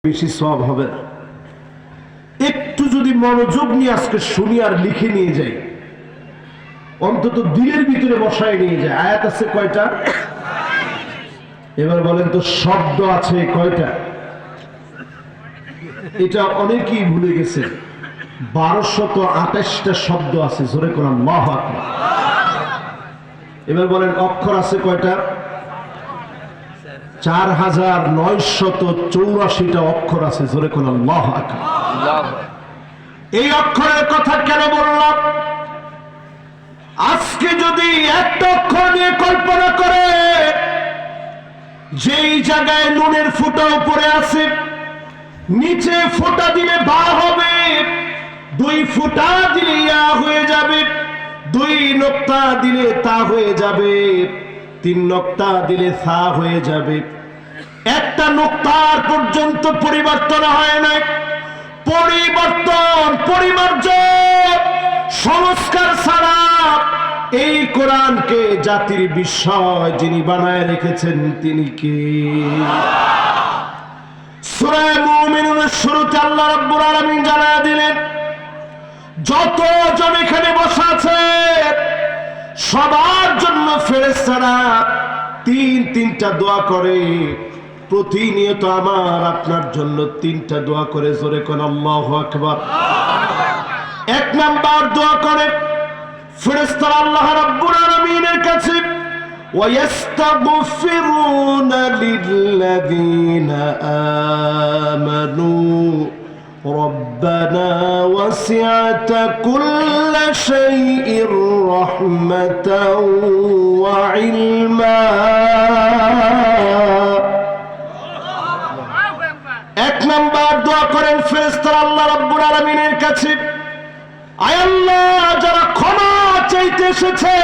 বেশি সওয়াব হবে না। একটু যদি মনোযোগ নিয়ে আজকে শুনি আর লিখে নিয়ে যাই, অন্তত দিলের ভিতরে বসায় নিয়ে যায়। আয়াত আছে কয়টা? এবার বলেন তো শব্দ আছে কয়টা? এটা অনেকেই ভুলে গেছে। 1228টা শব্দ আছে। জোরে কোন আল্লাহু আকবার। এবার বলেন অক্ষর আছে কয়টা? 4984টা অক্ষর আছে। জোরে কোন আল্লাহু আকবার। এই অক্ষরের কথা কেন বললাম? আজকে যদি একটা অক্ষর নিয়ে কল্পনা করে, যেই জায়গায় নুনের ফোঁটা উপরে আছে, নিচে ফোঁটা দিলে বা হবে, 2 ফোঁটা দিলে ইয়া হয়ে যাবে, 2 নোক্তা দিলে তা হয়ে যাবে, 3 নোক্তা দিলে সা হয়ে যাবে। একটা নোক্তার পর্যন্ত পরিবর্তন হয় না। পরিমার্জন সংস্কার ছাড়া এই কোরআনকে জাতির বিস্ময় যিনি বানায় রেখেছেন তিনি কে? সূরা মুমিনুনের শুরুতে আল্লাহ রাব্বুল আলামিন জানায়া দিলেন, যতজন এখানে বসা আছে সবার জন্য ফেরেশতারা 3টা দোয়া করে। প্রতিনিয়ত আমার আপনার জন্য 3টা দোয়া করে। জোরে কোন আল্লাহু আকবার। 1 নাম্বার দোয়া করে ফেরেশতারা আল্লাহ রাব্বুল আলামিনের কাছে, ওয়ায়াস্তাগফিরুনা লিল্লাযীনা আমানু রব্বানা ওয়াসি'তা কুল্লা শাইইন রাহমাতাও ওয়া ইলমা। 1 নাম্বার দোয়া করেন ফেরেশতারা আল্লাহ রাব্বুল আলামিনের কাছে, আয় আল্লাহ, যারা ক্ষমা চাইতে এসেছে,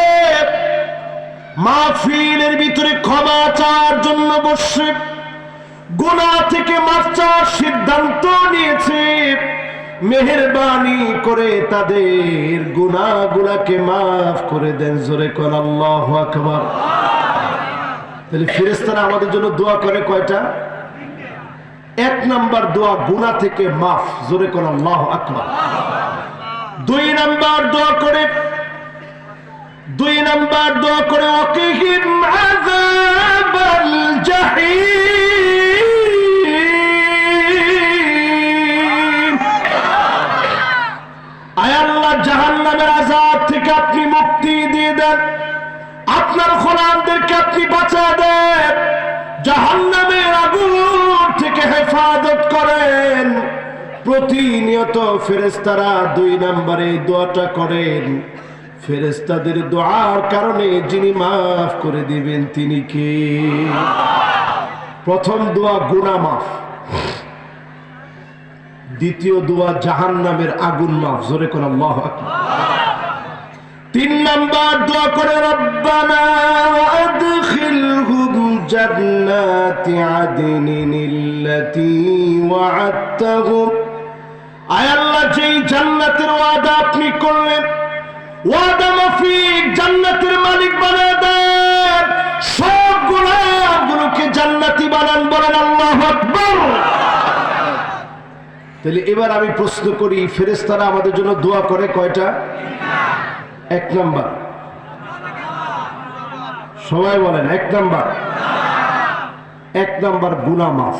মাহফিলের ভিতরে ক্ষমা চাওয়ার জন্য বসে গুনাহ থেকে মাফ চাওয়ার সিদ্ধান্ত নিয়েছে, মেহেরবানি করে তাদের গুনাহগুলোকে মাফ করে দেন। জোরে কোন আল্লাহু আকবার। তাহলে ফেরেশতারা আমাদের জন্য দোয়া করে কয়টা? 1 নাম্বার দোয়া গুনাহ থেকে মাফ। জোরে কোন আল্লাহু আকবার। 2 নাম্বার দোয়া করে ওয়াকিহিম আযাবাল জাহিম। আয় আল্লাহ, জাহান্নামের আযাব থেকে আপনি মুক্তি দিয়ে দেন, আপনার গোলামদেরকে আপনি বাঁচিয়ে দেন, জাহান্নামের আগুন থেকে হেফাজত করেন। প্রতিনিয়ত ফেরেশতারা 2 নম্বরে দোয়াটা করেন। ফেরেশতাদের দোয়ার কারণে যিনি মাফ করে দিবেন তিনি কে? প্রথম দোয়া গুনাহ মাফ, দ্বিতীয় দোয়া জাহান্নামের আগুন মাফ। জোরে কোন আল্লাহু আকবার। 3 নাম্বার দোয়া করে রব্বানা আদখিলহুম জান্নাতি আদনিনিল্লাতী ওয়া'আদতাহুম। আয় আল্লাহ, যেই জান্নাতের ওয়াদা আপনি করলেন, ওয়াদা মাফিক জান্নাতের মালিক বানায় দেন, সব গুনাহগুলোকে জান্নাতি বানান। বলেন আল্লাহু আকবার। তাহলে এবার আমি প্রশ্ন করি, ফেরেশতারা আমাদের জন্য দোয়া করে কয়টা? 1 নাম্বার, সবাই বলেন 1 নাম্বার গুনাহ মাফ।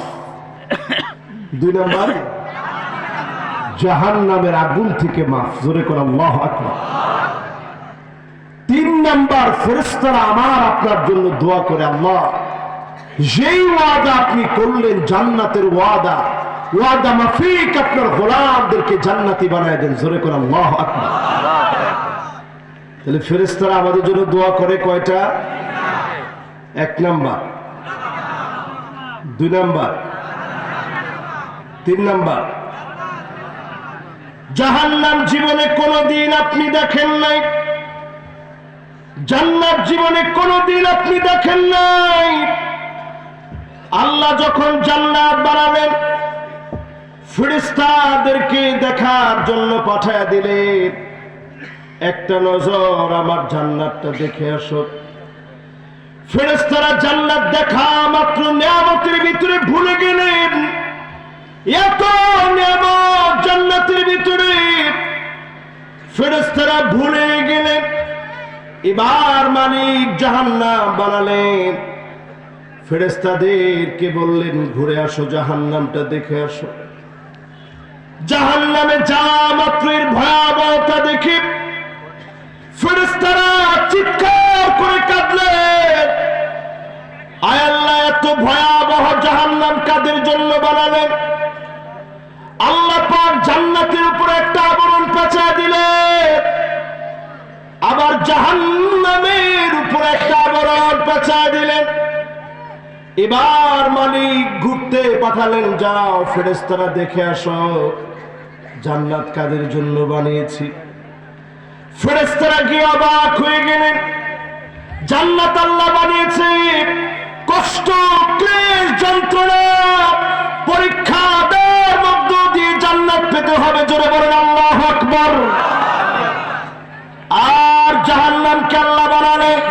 2 নাম্বার জাহান্নামের আগুন থেকে মাফ। জোরে কোন আল্লাহু আকবার। 3 নাম্বার ফেরেশতারা আমার আপনার জন্য দোয়া করে, আল্লাহ, যেই ওয়াদা আপনি করলেন জান্নাতের ওয়াদা মাফিক আপনার গোলামদেরকে জান্নাতি বানায় দেন। জোরে কোন আল্লাহু আকবার। তাহলে ফেরেশতারা আমাদের জন্য দোয়া করে কয়টা? 1 নাম্বার, 2 নাম্বার, 3 নাম্বার। জাহান্নাম জীবনে কোনদিন আপনি দেখেন নাই, জান্নাত জীবনে কোনদিন আপনি দেখেন নাই। আল্লাহ যখন জান্নাত বানালেন, ফেরেশতাদেরকে দেখার জন্য পাঠায়া দিলেন, একটা নজর আমার জান্নাতটা দেখে আসো। ফেরেশতারা জান্নাত দেখা মাত্র নিয়ামতের ভিতরে ভুলে গেলেন এত নিয়ামত জান্নাতের ভিতরে ফেরেশতারা ভুলে গেলেন। এবার মালিক জাহান্নাম বানালেন। ফেরেশতাদেরকে বললেন, ঘুরে আসো, জাহান্নামটা দেখে আসো। জাহান্নামে যা মাত্রের ভয়াবহতা দেখে ফেরেশতারা চিৎকার করে কাঁদলেন, আয় আল্লাহ, এত ভয়াবহ জাহান্নাম কাদের জন্য বানালেন? আল্লাহ পাক জান্নাতের উপরে একটা আবরণ পেঁচায় দিলেন, আবার জাহান্নামের উপরে একটা আবরণ পেঁচায় দিলেন। এবার মালিক ঘুরতে পাঠালেন, যাও ফেরেশতারা দেখে আসো জান্নাত কাদের জন্য বানিয়েছি। ফেরেশতারা গিয়ে অবাক হয়ে গেলেন। জান্নাত আল্লাহ বানিয়েছে কষ্ট, ক্লেশ, যন্ত্রণা, পরীক্ষা দেওয়ার মধ্য দিয়ে জান্নাত পেতে হবে। জোরে বলেন আল্লাহু আকবার। আর জাহান্নামকে আল্লাহ বানালেন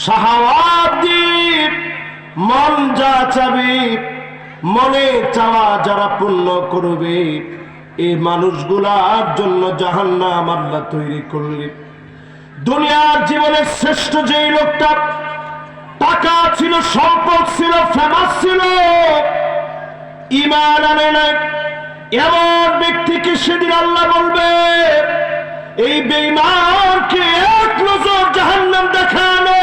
শাহাওয়াত দিয়ে, মন যা চাবে, মনে চাওয়া যারা পূর্ণ করবে, এই মানুষগুলার জন্য জাহান্নাম আল্লাহ তৈরি করলেন। দুনিয়ার জীবনের শ্রেষ্ঠ যেই লোকটা, টাকা ছিল, সম্পদ ছিল, ফেমাস ছিল, ঈমান আনে নাই, এমন ব্যক্তিকে সেদিন আল্লাহ বলবে, এই বেঈমানকে এক নজর জাহান্নাম দেখানো।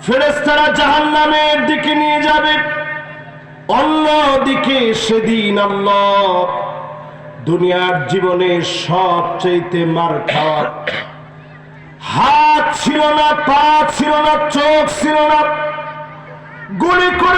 ফেরেশতারা জাহান্নামের দিকে নিয়ে যাবে। অন্যদিকে সেদিন আল্লাহ দুনিয়ার জীবনে সবচেয়ে মার খাওয়া, হাত ছিল না, পা ছিল না, চোখ ছিল না, গুলি করে